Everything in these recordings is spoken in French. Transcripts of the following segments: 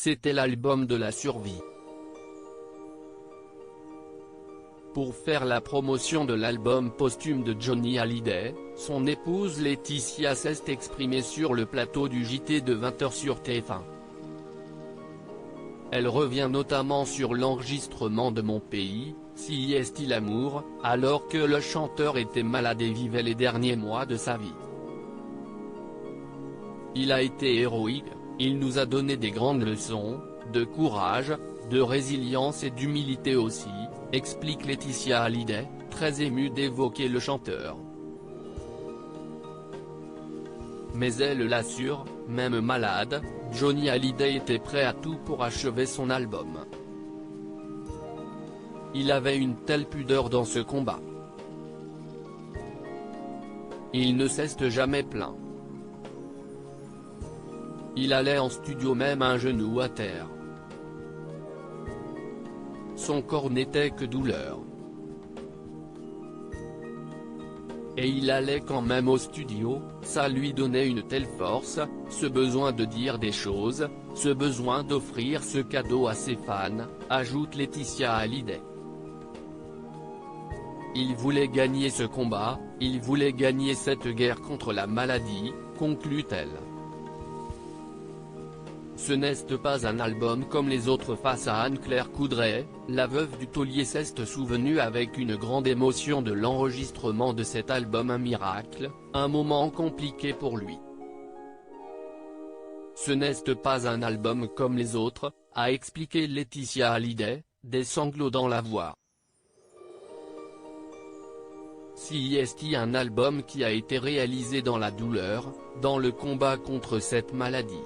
c'était l'album de la survie. Pour faire la promotion de l'album posthume de Johnny Hallyday, son épouse Laetitia s'est exprimée sur le plateau du JT de 20h sur TF1. Elle revient notamment sur l'enregistrement de Mon pays, Si est-il l'amour, alors que le chanteur était malade et vivait les derniers mois de sa vie. Il a été héroïque, il nous a donné des grandes leçons, de courage, de résilience et d'humilité aussi, explique Laetitia Hallyday, très émue d'évoquer le chanteur. Mais elle l'assure, même malade, Johnny Hallyday était prêt à tout pour achever son album. Il avait une telle pudeur dans ce combat. Il ne s'est jamais plaint. Il allait en studio même un genou à terre. Son corps n'était que douleur. Et il allait quand même au studio, ça lui donnait une telle force, ce besoin de dire des choses, ce besoin d'offrir ce cadeau à ses fans, ajoute Laetitia Hallyday. Il voulait gagner ce combat, il voulait gagner cette guerre contre la maladie, conclut-elle. Ce n'est pas un album comme les autres face à Anne-Claire Coudray, la veuve du taulier s'est souvenue avec une grande émotion de l'enregistrement de cet album Un miracle, un moment compliqué pour lui. Ce n'est pas un album comme les autres, a expliqué Laetitia Hallyday, des sanglots dans la voix. Si est un album qui a été réalisé dans la douleur, dans le combat contre cette maladie.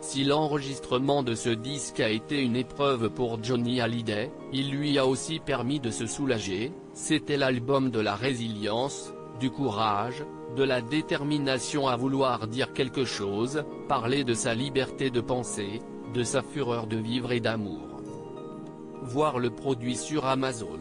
Si l'enregistrement de ce disque a été une épreuve pour Johnny Hallyday, il lui a aussi permis de se soulager, c'était l'album de la résilience, du courage, de la détermination à vouloir dire quelque chose, parler de sa liberté de penser, de sa fureur de vivre et d'amour. Voir le produit sur Amazon.